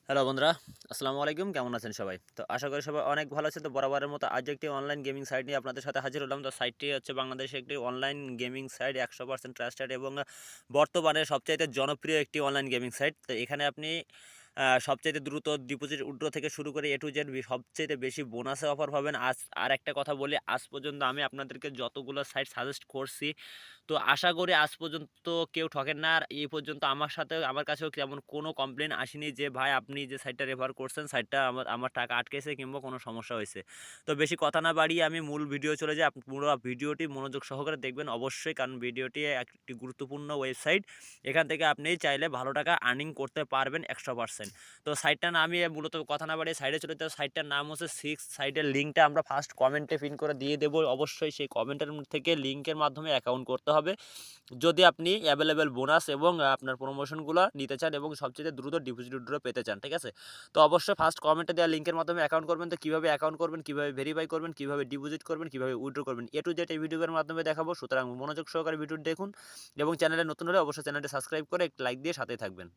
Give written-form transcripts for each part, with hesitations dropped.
Hello বন্ধুরা, আসসালামু আলাইকুম। কেমন আছেন সবাই? তো আশা করি সবাই অনেক ভালো আছেন। তো বরাবরের মতো আজ একটি অনলাইন গেমিং সাইট নিয়ে আপনাদের সাথে হাজির হলাম। তো সাইটটি হচ্ছে বাংলাদেশের একটি অনলাইন গেমিং সাইট 100% ট্রাস্টেড এবং বর্তমানে সবচাইতে জনপ্রিয় একটি অনলাইন গেমিং সাইট। তো এখানে আপনি সবচাইতে দ্রুত ডিপোজিট উইথড্র থেকে শুরু করে A to Z সবচাইতে বেশি বোনাসে অফার পাবেন। আর একটা কথা বলি, আজ পর্যন্ত আমি আপনাদেরকে যতগুলো সাইট সাজেস্ট করছি, তো আশা করি আজ পর্যন্ত কেউ ঠকেন না। আর এই পর্যন্ত আমার কাছেও তেমন কোনো কমপ্লেন আসেনি যে ভাই আপনি যে সাইটটা রেফার করছেন সাইটটা আমার টাকা আটকেছে কিংবা কোনো সমস্যা হয়েছে। তো বেশি কথা না বাড়িয়ে আমি মূল ভিডিও চলে যাই। পুরো ভিডিওটি মনোযোগ সহকারে দেখবেন অবশ্যই, কারণ ভিডিওটি একটি গুরুত্বপূর্ণ ওয়েবসাইট। এখান থেকে আপনি চাইলে ভালো টাকা আর্নিং করতে পারবেন 100%। তো সাইটটা না আমি মূলত কথা না বাড়িয়ে সাইটে চলে যাই। সাইটটার নাম হচ্ছে সিক্স। সাইটের লিঙ্কটা আমরা ফার্স্ট কমেন্টে পিন করে দিয়ে দেবো। অবশ্যই সেই কমেন্টের থেকে লিঙ্কের মাধ্যমে অ্যাকাউন্ট করতে হবে যদি আপনি অ্যাভেলেবেল বোনাস এবং আপনার প্রমোশনগুলো নিতে চান এবং সবচেয়ে দ্রুত ডিপোজিট উইথড্র পেতে চান। ঠিক আছে? তো অবশ্যই ফার্স্ট কমেন্টে দেওয়া লিঙ্কের মাধ্যমে অ্যাকাউন্ট করবেন। তো কীভাবে অ্যাকাউন্ট করবেন, কীভাবে ভেরিফাই করবেন, কীভাবে ডিপোজিট করবেন, কীভাবে উইথড্র করবেন, A to Z এই ভিডিওর মাধ্যমে দেখাবো। সুতরাং মনোযোগ সহকারে ভিডিওটি দেখুন এবং চ্যানেলে নতুন হলে অবশ্যই চ্যানেলটি সাবস্ক্রাইব করে একটি লাইক দিয়ে সাথেই থাকবেন।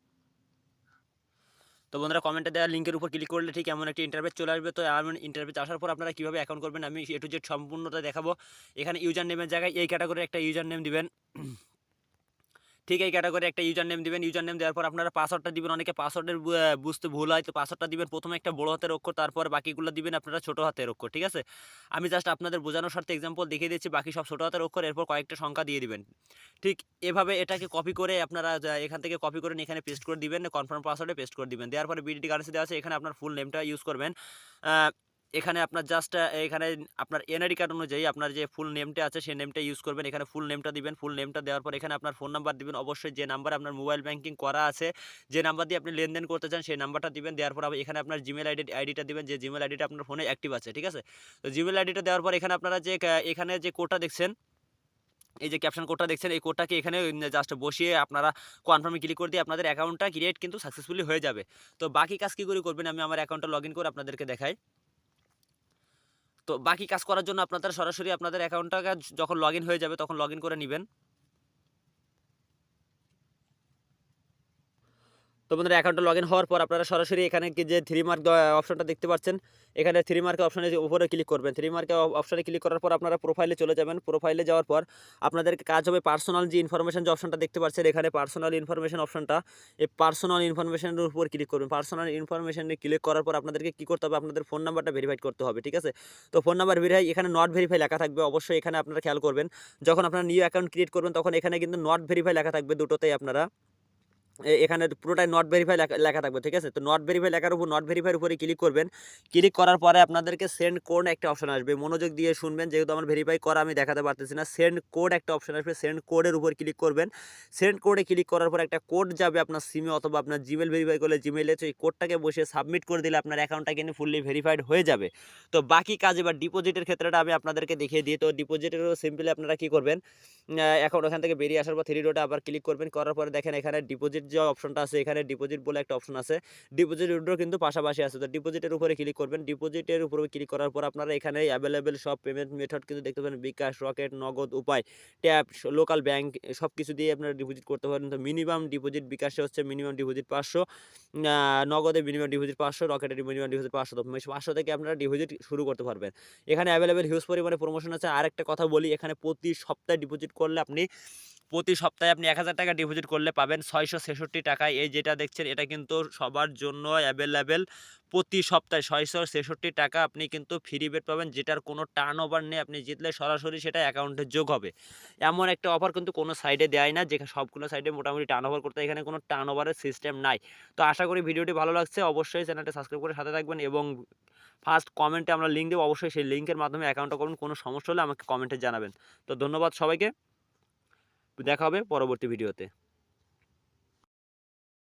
তো বন্ধুরা, কমেন্টে দেওয়া লিঙ্কের উপর ক্লিক করলে ঠিক এমন একটি ইন্টারফেস চলে আসবে। তো এমন ইন্টারফেস আসার পর আপনারা কীভাবে অ্যাকাউন্ট করবেন আমি A to Z সম্পূর্ণটা দেখাবো। এখানে ইউজার নেমের জায়গায় এই ক্যাটাগরির একটা ইউজার নেম দিবেন। ঠিক এই ক্যাটাগরি একটা ইউজার নেম দিবেন। ইউজার নেম দেওয়ার পর আপনারা পাসওয়ার্ডটা দিবেন। অনেকে পাসওয়ার্ডের বুঝতে ভুল হয়। তো পাসওয়ার্ডটা দিবেন প্রথমে একটা বড় হাতের অক্ষর, তারপর বাকিগুলো দিবেন আপনারা ছোট হাতের অক্ষর। ঠিক আছে? আমি জাস্ট আপনাদের বোঝানোর স্বার্থে এক্সাম্পল দেখিয়ে দিচ্ছি। বাকি সব ছোট হাতের অক্ষর, এরপর কয়েকটা সংখ্যা দিয়ে দিবেন। ঠিক এভাবে এটাকে কপি করে আপনারা এখান থেকে কপি করে এখানে পেস্ট করে দিবেন। কনফার্ম পাসওয়ার্ডে পেস্ট করে দিবেন। দেওয়ার পরে বিডিটি কারেন্সি দেওয়া আছে। এখানে আপনার ফুল নেমটা ইউজ করবেন। আ এখানে আপনার জাস্ট এখানে আপনার এনআইডি কার্ড অনুযায়ী আপনার যে ফুল নেমটা আছে সেই নেমটা ইউজ করবেন। এখানে ফুল নেমটা দিবেন। ফুল নেমটা দেওয়ার পর এখানে আপনার ফোন নাম্বার দিবেন। অবশ্যই যে নাম্বারে আপনার মোবাইল ব্যাংকিং করা আছে, যে নাম্বার দিয়ে আপনি লেনদেন করতে চান সেই নাম্বারটা দিবেন। দেওয়ার পর এখানে আপনার জিমেল আইডিটা দিবেন, যে জিমেল আইডিটা আপনার ফোনে অ্যাক্টিভ আছে। ঠিক আছে? তো জিমেল আইডিটা দেওয়ার পর এখানে আপনারা যে এখানে যে কোডটা দেখছেন, এই যে ক্যাপশন কোডটা দেখছেন, এই কোডটাকে এখানে জাস্ট বসিয়ে আপনারা কনফার্মে ক্লিক করে দিয়ে আপনাদের অ্যাকাউন্টটা ক্রিয়েট কিন্তু সাকসেসফুলি হয়ে যাবে। তো বাকি কাজ কি করে করবেন আমি আমার অ্যাকাউন্টটা লগইন করে আপনাদেরকে দেখাই। তো বাকি কাজ করার জন্য আপনারা সরাসরি আপনাদের অ্যাকাউন্টটাকে যখন লগইন হয়ে যাবে তখন লগইন করে নিবেন। তো বন্ধুরা, অ্যাকাউন্টে লগইন হওয়ার পর আপনারা সরাসরি এখানে যে 3 মার্ক অপশনটা দেখতে পাচ্ছেন, এখানে 3 মার্কের অপশনে উপরে ক্লিক করবেন। 3 মার্কের অপশনে ক্লিক করার পর আপনারা প্রোফাইলে চলে যাবেন। প্রোফাইলে যাওয়ার পর আপনাদের কাজ হবে পার্সোনাল যে ইনফরমেশন যে অপশনটা দেখতে পাচ্ছেন, এখানে পার্সোনাল ইনফরমেশন অপশনটা, এই পার্সোনাল ইনফরমেশনের উপর ক্লিক করবেন। পার্সোনাল ইনফরমেশনে ক্লিক করার পর আপনাদেরকে কি করতে হবে, আপনাদের ফোন নাম্বারটা ভেরিফাই করতে হবে। ঠিক আছে? তো ফোন নাম্বার ভেরিফাই, এখানে নট ভেরিফাই লেখা থাকবে। অবশ্যই এখানে আপনারা খেয়াল করবেন। যখন আপনারা নিউ অ্যাকাউন্ট ক্রিয়েট করবেন তখন এখানে কিন্তু নট ভেরিফাই লেখা থাকবে দুটোতেই। আপনারা এখানে পুরোটাই নট ভেরিফাই লেখা থাকবে। ঠিক আছে? তো নট ভেরিফাই লেখার উপর নট ভেরিফাইয়ের উপরে ক্লিক করবেন। ক্লিক করার পরে আপনাদেরকে সেন্ড কোড একটা অপশন আসবে। মনোযোগ দিয়ে শুনবেন, যেহেতু আমার ভেরিফাই করা আমি দেখাতে পারতেছি না। সেন্ড কোড একটা অপশন আসবে। সেন্ড কোডের উপর ক্লিক করবেন। সেন্ড কোডে ক্লিক করার পর একটা কোড যাবে আপনার সিমে অথবা আপনার জিমেল ভেরিফাই করলে জিমেইলে। তো এই কোডটাকে বসিয়ে সাবমিট করে দিলে আপনার অ্যাকাউন্টটা কিন্তু ফুললি ভেরিফাইড হয়ে যাবে। তো বাকি কাজ এবার ডিপোজিটের ক্ষেত্রেটা আমি আপনাদেরকে দেখিয়ে দিই। তো ডিপোজিটেরও সিম্পলি আপনারা কি করবেন, এখন ওখান থেকে বেরিয়ে আসার পর 3 ডটে আবার ক্লিক করবেন। করার পরে দেখেন এখানে ডিপোজিট যে অপশনটা আছে, এখানে ডিপোজিট বলে একটা অপশন আছে। ডিপোজিট উইথড্র কিন্তু পাশাপাশি আছে। তো ডিপোজিটের উপরে ক্লিক করবেন। ডিপোজিটের উপরে ক্লিক করার পর আপনারা এখানে অ্যাভেলেবেল সব পেমেন্ট মেথড কিন্তু দেখতে পাবেন। বিকাশ, রকেট, নগদ, উপায়, ট্যাপ, লোকাল ব্যাংক সবকিছু দিয়ে আপনারা ডিপোজিট করতে পারেন। তো মিনিমাম ডিপোজিট বিকাশে হচ্ছে মিনিমাম ডিপোজিট 500, নগদে মিনিমাম ডিপোজিট 500, রকেটের মিনিমাম ডিপোজিট 500। তো 500 থেকে আপনারা ডিপোজিট শুরু করতে পারবেন। এখানে অ্যাভেলেবেল হিউজ পরিমাণে প্রমোশন আছে। আরেকটা কথা বলি, এখানে প্রতি সপ্তাহে ডিপোজিট করলে প্রতি সপ্তাহে আপনি ১,০০০ টাকা ডিপোজিট করলে পাবেন ৬৬৬ টাকায়। এই যেটা দেখছেন এটা কিন্তু সবার জন্য অ্যাভেলেবেল। প্রতি সপ্তাহে ৬৬৬ টাকা আপনি কিন্তু ফ্রি বেট পাবেন, যেটার কোনো টার্নওভার নেই। আপনি জিতলে সরাসরি সেটা অ্যাকাউন্টে যোগ হবে। এমন একটা অফার কিন্তু কোনো সাইটে দেয় না, যেখানে সবগুলো সাইটে মোটামুটি টার্নওভার করতে হয়, এখানে কোনো টার্নওভারের সিস্টেম নাই। তো আশা করি ভিডিওটি ভালো লাগছে। অবশ্যই চ্যানেলটা সাবস্ক্রাইব করে সাথে থাকবেন এবং ফার্স্ট কমেন্টে আমরা লিঙ্ক দেবো। অবশ্যই সেই লিঙ্কের মাধ্যমে অ্যাকাউন্টটা করুন। কোনো সমস্যা হলে আমাকে কমেন্টে জানাবেন। তো ধন্যবাদ সবাইকে। দেখা হবে পরবর্তী ভিডিওতে।